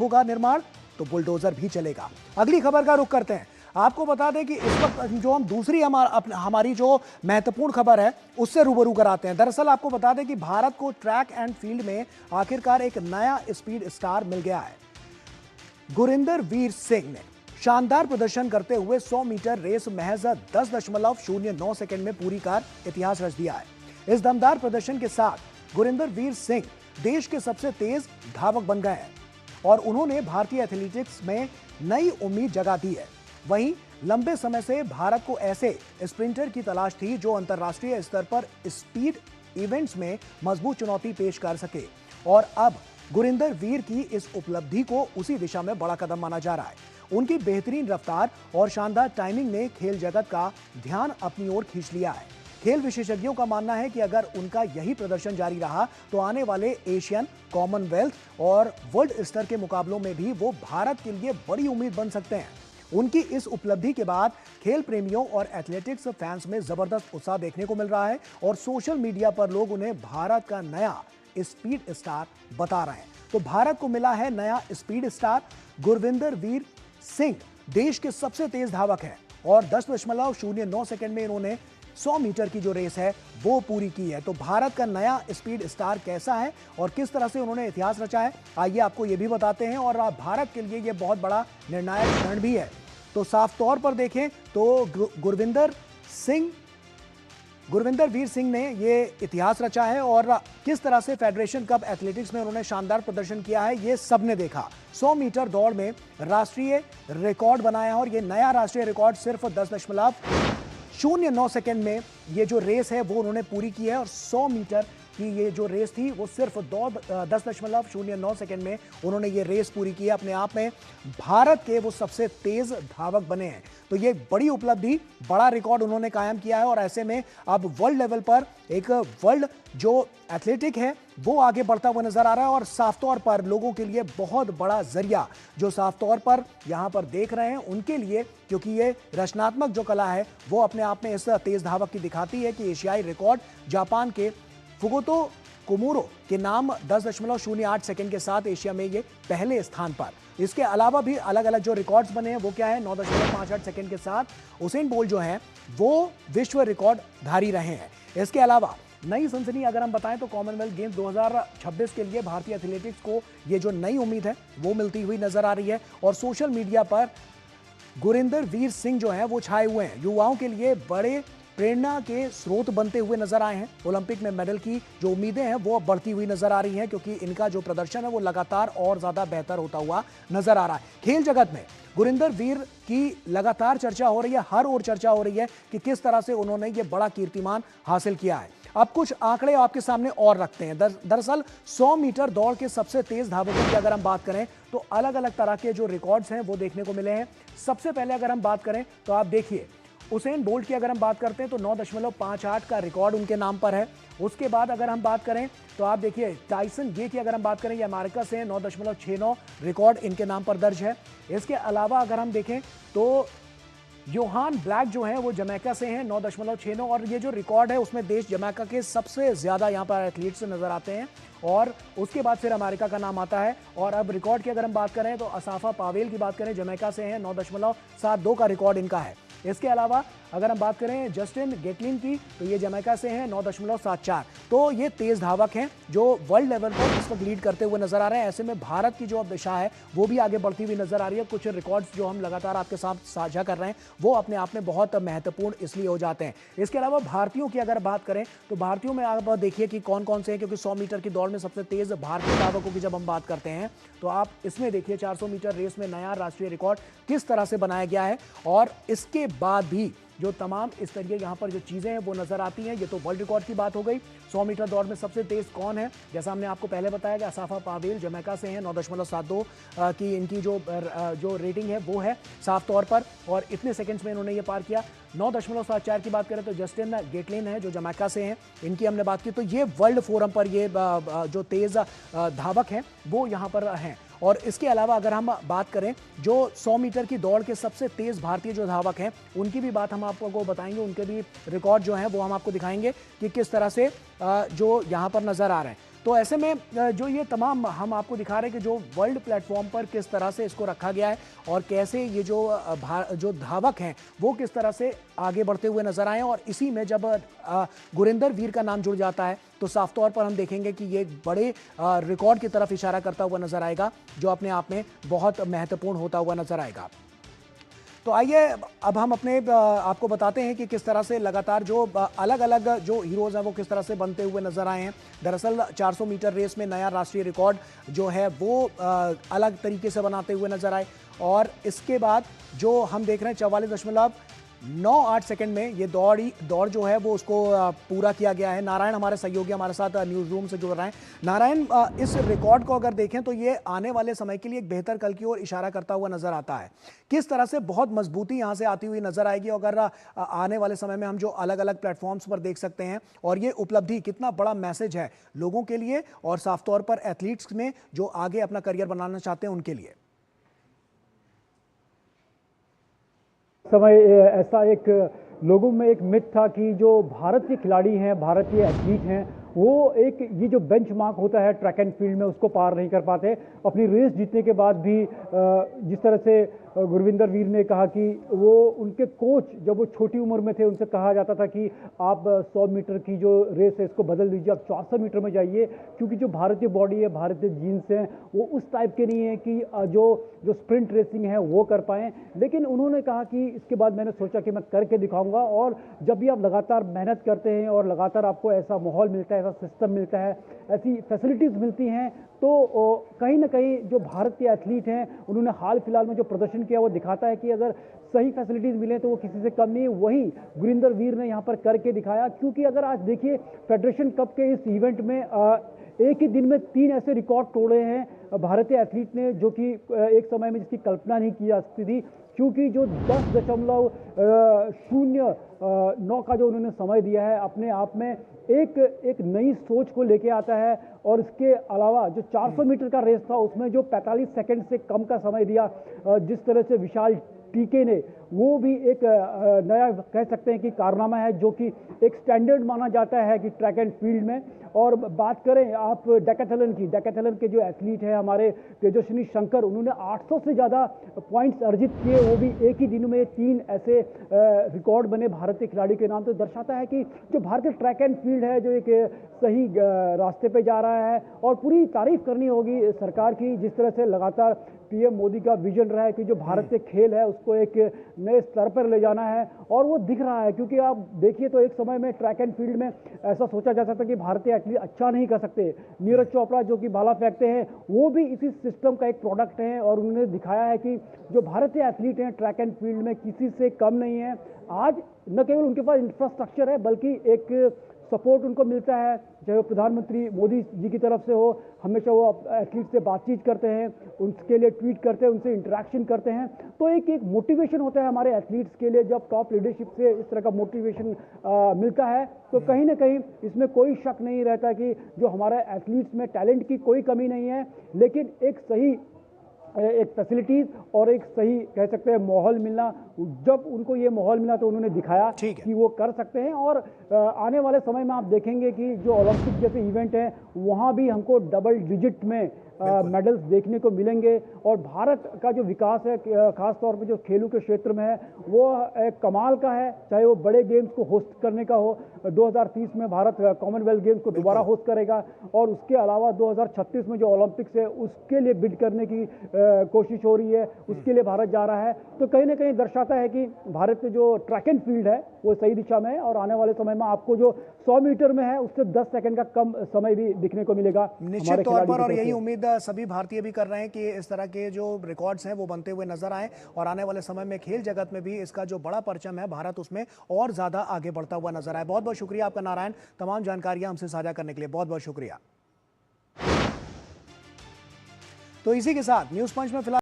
होगा निर्माण तो बुलडोजर भी चलेगा। अगली खबर का रुख करते हैं। आपको बता दें कि इस वक्त जो हम दूसरी हमारी जो महत्वपूर्ण खबर है उससे रूबरू कराते हैं। दरअसल आपको बता दें कि भारत को ट्रैक एंड फील्ड में आखिरकार एक नया स्पीड स्टार मिल गया है। गुरिंदर वीर सिंह ने शानदार प्रदर्शन करते हुए 100 मीटर रेस महज 10.09 सेकंड में पूरी कर इतिहास रच दिया है। इस दमदार प्रदर्शन के साथ गुरिंदर वीर सिंह देश के सबसे तेज धावक बन गए हैं और उन्होंने भारतीय एथलेटिक्स में नई उम्मीद जगा दी है। वहीं लंबे समय से भारत को ऐसे स्प्रिंटर की तलाश थी जो अंतर्राष्ट्रीय स्तर पर स्पीड इवेंट्स में मजबूत चुनौती पेश कर सके और अब गुरिंदर वीर की इस उपलब्धि को उसी दिशा में बड़ा कदम माना जा रहा है। उनकी बेहतरीन रफ्तार और शानदार टाइमिंग ने खेल जगत का ध्यान अपनी ओर खींच लिया है। खेल विशेषज्ञों का मानना है कि अगर उनका यही प्रदर्शन जारी रहा तो आने वाले एशियन, कॉमनवेल्थ और वर्ल्ड स्तर के मुकाबलों में भी वो भारत के लिए बड़ी उम्मीद बन सकते हैं। उनकी इस उपलब्धि के बाद खेल प्रेमियों और एथलेटिक्स फैंस में जबरदस्त उत्साह देखने को मिल रहा है और सोशल मीडिया पर लोग उन्हें भारत का नया स्पीड स्टार बता रहे हैं। तो भारत को मिला है नया स्पीड स्टार। गुरविंदर वीर सिंह देश के सबसे तेज धावक हैं और 10.09 सेकंड में इन्होंने 100 मीटर की जो रेस है वो पूरी की है। तो भारत का नया स्पीड स्टार कैसा है और किस तरह से उन्होंने इतिहास रचा है, आइए आपको ये भी बताते हैं। और भारत के लिए ये बहुत बड़ा निर्णायक क्षण भी है। तो साफ तौर पर देखें तो गुरविंदर वीर सिंह ने ये इतिहास रचा है और किस तरह से फेडरेशन कप एथलेटिक्स में उन्होंने शानदार प्रदर्शन किया है ये सबने देखा। 100 मीटर दौड़ में राष्ट्रीय रिकॉर्ड बनाया और ये नया राष्ट्रीय रिकॉर्ड सिर्फ 10.09 सेकंड में ये जो रेस है वो उन्होंने पूरी की है और 100 मीटर की ये जो रेस थी वो सिर्फ 10.09 सेकंड में उन्होंने ये रेस पूरी की है। अपने आप में भारत के वो सबसे तेज धावक बने हैं। तो ये बड़ी उपलब्धि, बड़ा रिकॉर्ड उन्होंने कायम किया है और ऐसे में अब वर्ल्ड लेवल पर एक वर्ल्ड जो एथलेटिक है वो आगे बढ़ता हुआ नजर आ रहा है और साफ तौर पर लोगों के लिए बहुत बड़ा जरिया जो साफ तौर पर यहां पर देख रहे हैं उनके लिए, क्योंकि ये रचनात्मक जो कला है वो अपने आप में इस तेज धावक की दिखाती है कि एशियाई रिकॉर्ड जापान के फुगोतो कुमुरो के नाम 10.08 सेकंड के साथ एशिया में ये पहले स्थान पर। इसके अलावा भी अलग अलग जो रिकॉर्ड्स बने हैं वो क्या है, 9.58 सेकंड के साथ उसेन बोल्ट जो हैं वो विश्व रिकॉर्ड धारी रहे हैं। इसके अलावा नई सनसनी अगर हम बताएं तो कॉमनवेल्थ गेम्स 2026 के लिए भारतीय एथलेटिक्स को ये जो नई उम्मीद है वो मिलती हुई नजर आ रही है और सोशल मीडिया पर गुरिंदर वीर सिंह जो है वो छाए हुए हैं। युवाओं के लिए बड़े प्रेरणा के स्रोत बनते हुए नजर आए हैं। ओलंपिक में मेडल की जो उम्मीदें हैं वो अब बढ़ती हुई नजर आ रही हैं क्योंकि इनका जो प्रदर्शन है वो लगातार और ज्यादा बेहतर होता हुआ नजर आ रहा है। खेल जगत में गुरिंदर वीर की लगातार चर्चा हो रही है, हर ओर चर्चा हो रही है कि किस तरह से उन्होंने ये बड़ा कीर्तिमान हासिल किया है। अब कुछ आंकड़े आपके सामने और रखते हैं। दरअसल 100 मीटर दौड़ के सबसे तेज धावकों की अगर हम बात करें तो अलग अलग तरह के जो रिकॉर्ड्स हैं वो देखने को मिले हैं। सबसे पहले अगर हम बात करें तो आप देखिए उसेन बोल्ट की अगर हम बात करते हैं तो 9.58 का रिकॉर्ड उनके नाम पर है। उसके बाद अगर हम बात करें तो आप देखिए टाइसन गे की अगर हम बात करें ये अमेरिका से 9.69 रिकॉर्ड इनके नाम पर दर्ज है। इसके अलावा अगर हम देखें तो योहान ब्लैक जो है वो जमैका से हैं 9.69 और ये जो रिकॉर्ड है उसमें देश जमैका के सबसे ज्यादा यहाँ पर एथलीट्स नजर आते हैं और उसके बाद फिर अमेरिका का नाम आता है। और अब रिकॉर्ड की अगर हम बात करें तो असाफा पावेल की बात करें जमैका से हैं 9.72 का रिकॉर्ड इनका है। इसके अलावा अगर हम बात करें जस्टिन गेटलिन की तो ये जमैका से हैं 9.74। तो ये तेज धावक हैं जो वर्ल्ड लेवल पर इस वक्त लीड करते हुए नजर आ रहे हैं। ऐसे में भारत की जो अब दिशा है वो भी आगे बढ़ती हुई नजर आ रही है। कुछ रिकॉर्ड्स जो हम लगातार आपके साथ साझा कर रहे हैं वो अपने आप में बहुत महत्वपूर्ण इसलिए हो जाते हैं। इसके अलावा भारतीयों की अगर बात करें तो भारतीयों में आप देखिए कि कौन कौन से हैं, क्योंकि 100 मीटर की दौड़ में सबसे तेज भारतीय धावकों की जब हम बात करते हैं तो आप इसमें देखिए 400 मीटर रेस में नया राष्ट्रीय रिकॉर्ड किस तरह से बनाया गया है और इसके बाद भी जो तमाम इस तरीके यहाँ पर जो चीजें हैं वो नजर आती हैं। ये तो वर्ल्ड रिकॉर्ड की बात हो गई। 100 मीटर दौड़ में सबसे तेज कौन है, जैसा हमने आपको पहले बताया कि असाफा पावेल जमैका से हैं 9.72 की इनकी जो रेटिंग है वो है साफ तौर पर और इतने सेकंड्स में इन्होंने ये पार किया। 9.74 की बात करें तो जस्टिन गेटलिन है जो जमैका से हैं, इनकी हमने बात की। तो ये वर्ल्ड फोरम पर ये जो तेज धावक हैं वो यहाँ पर हैं। और इसके अलावा अगर हम बात करें जो 100 मीटर की दौड़ के सबसे तेज भारतीय जो धावक हैं उनकी भी बात हम आपको बताएंगे, उनके भी रिकॉर्ड जो हैं वो हम आपको दिखाएंगे कि किस तरह से जो यहाँ पर नजर आ रहे हैं। तो ऐसे में जो ये तमाम हम आपको दिखा रहे हैं कि जो वर्ल्ड प्लेटफॉर्म पर किस तरह से इसको रखा गया है और कैसे ये जो धावक हैं वो किस तरह से आगे बढ़ते हुए नजर आए, और इसी में जब गुरिंदर वीर का नाम जुड़ जाता है तो साफ तौर पर हम देखेंगे कि ये एक बड़े रिकॉर्ड की तरफ इशारा करता हुआ नजर आएगा, जो अपने आप में बहुत महत्वपूर्ण होता हुआ नजर आएगा। तो आइए अब हम अपने आपको बताते हैं कि किस तरह से लगातार जो अलग अलग जो हीरोज़ हैं वो किस तरह से बनते हुए नजर आए हैं। दरअसल 400 मीटर रेस में नया राष्ट्रीय रिकॉर्ड जो है वो अलग तरीके से बनाते हुए नजर आए, और इसके बाद जो हम देख रहे हैं 44.98 सेकंड में ये दौड़ जो है वो उसको पूरा किया गया है। नारायण हमारे सहयोगी हमारे साथ न्यूज़ रूम से जुड़ रहे हैं। नारायण, इस रिकॉर्ड को अगर देखें तो ये आने वाले समय के लिए एक बेहतर कल की ओर इशारा करता हुआ नजर आता है। किस तरह से बहुत मजबूती यहाँ से आती हुई नजर आएगी अगर आने वाले समय में हम जो अलग अलग प्लेटफॉर्म्स पर देख सकते हैं, और ये उपलब्धि कितना बड़ा मैसेज है लोगों के लिए और साफ तौर पर एथलीट्स में जो आगे अपना करियर बनाना चाहते हैं उनके लिए। समय ऐसा एक लोगों में एक मिथ था कि जो भारतीय खिलाड़ी हैं, भारतीय एथलीट हैं, वो एक ये जो बेंचमार्क होता है ट्रैक एंड फील्ड में उसको पार नहीं कर पाते। अपनी रेस जीतने के बाद भी जिस तरह से गुरविंदर वीर ने कहा कि वो उनके कोच जब वो छोटी उम्र में थे उनसे कहा जाता था कि आप 100 मीटर की जो रेस है इसको बदल दीजिए, आप 400 मीटर में जाइए, क्योंकि जो भारतीय बॉडी है, भारतीय जीन्स हैं, वो उस टाइप के नहीं है कि जो स्प्रिंट रेसिंग है वो कर पाएँ। लेकिन उन्होंने कहा कि इसके बाद मैंने सोचा कि मैं करके दिखाऊंगा, और जब भी आप लगातार मेहनत करते हैं और लगातार आपको ऐसा माहौल मिलता है, ऐसा सिस्टम मिलता है, ऐसी फैसिलिटीज़ मिलती हैं, तो कहीं ना कहीं जो भारतीय एथलीट हैं उन्होंने हाल फिलहाल में जो प्रदर्शन किया वो दिखाता है कि अगर सही फैसिलिटीज़ मिले तो वो किसी से कम नहीं है। वही गुरिंदर वीर ने यहाँ पर करके दिखाया, क्योंकि अगर आज देखिए फेडरेशन कप के इस इवेंट में एक ही दिन में 3 ऐसे रिकॉर्ड तोड़े हैं भारतीय एथलीट ने, जो कि एक समय में जिसकी कल्पना नहीं की जा सकती थी, क्योंकि जो 10.09 का जो उन्होंने समय दिया है अपने आप में एक नई सोच को लेके आता है। और इसके अलावा जो 400 मीटर का रेस था उसमें जो 45 सेकंड से कम का समय दिया, जिस तरह से विशाल टीके ने, वो भी एक नया कह सकते हैं कि कारनामा है, जो कि एक स्टैंडर्ड माना जाता है कि ट्रैक एंड फील्ड में। और बात करें आप डेकाथलन की, डेकाथलन के जो एथलीट है हमारे तेजस्विनी शंकर, उन्होंने 800 से ज़्यादा पॉइंट्स अर्जित किए, वो भी एक ही दिन में 3 ऐसे रिकॉर्ड बने भारतीय खिलाड़ी के नाम। तो दर्शाता है कि जो भारतीय ट्रैक एंड फील्ड है जो एक सही रास्ते पे जा रहा है, और पूरी तारीफ करनी होगी सरकार की, जिस तरह से लगातार पीएम मोदी का विजन रहा है कि जो भारतीय खेल है उसको एक नए स्तर पर ले जाना है, और वो दिख रहा है। क्योंकि आप देखिए तो एक समय में ट्रैक एंड फील्ड में ऐसा सोचा जा सकता कि भारतीय एथलीट अच्छा नहीं कर सकते। नीरज चोपड़ा जो कि भाला फेंकते हैं वो भी इसी सिस्टम का एक प्रोडक्ट है, और उन्होंने दिखाया है कि जो भारतीय एथलीट हैं ट्रैक एंड फील्ड में किसी से कम नहीं है। आज न केवल उनके पास इंफ्रास्ट्रक्चर है बल्कि एक सपोर्ट उनको मिलता है, चाहे वो प्रधानमंत्री मोदी जी की तरफ से हो, हमेशा वो एथलीट से बातचीत करते हैं, उनके लिए ट्वीट करते हैं, उनसे इंटरेक्शन करते हैं। तो एक मोटिवेशन होता है हमारे एथलीट्स के लिए, जब टॉप लीडरशिप से इस तरह का मोटिवेशन मिलता है तो कहीं ना कहीं इसमें कोई शक नहीं रहता कि जो हमारे एथलीट्स में टैलेंट की कोई कमी नहीं है, लेकिन एक सही एक फैसिलिटीज और एक सही कह सकते हैं माहौल मिलना। जब उनको ये माहौल मिला तो उन्होंने दिखाया कि वो कर सकते हैं। और आने वाले समय में आप देखेंगे कि जो ओलंपिक जैसे इवेंट हैं वहाँ भी हमको डबल डिजिट में मेडल्स देखने को मिलेंगे। और भारत का जो विकास है खास तौर पे जो खेलों के क्षेत्र में है वो एक कमाल का है, चाहे वो बड़े गेम्स को होस्ट करने का हो। 2030 में भारत कॉमनवेल्थ गेम्स को दोबारा होस्ट करेगा, और उसके अलावा 2036 में जो ओलंपिक्स है उसके लिए बिड करने की कोशिश हो रही है, उसके लिए भारत जा रहा है। तो कहीं ना कहीं दर्शाता है कि भारत के जो ट्रैक एंड फील्ड है वो सही दिशा में है, और आने वाले समय में आपको जो 100 मीटर में है उससे 10 सेकंड का कम समय भी दिखने को मिलेगा निश्चित तौर पर। और यही उम्मीद सभी भारतीय भी कर रहे हैं कि इस तरह के जो रिकॉर्ड्स हैं वो बनते हुए नजर आए, और आने वाले समय में खेल जगत में भी इसका जो बड़ा परचम है भारत उसमें और ज्यादा आगे बढ़ता हुआ नजर आए। बहुत बहुत शुक्रिया आपका नारायण, तमाम जानकारियां हमसे साझा करने के लिए बहुत बहुत शुक्रिया। तो इसी के साथ न्यूज पंच में फिलहाल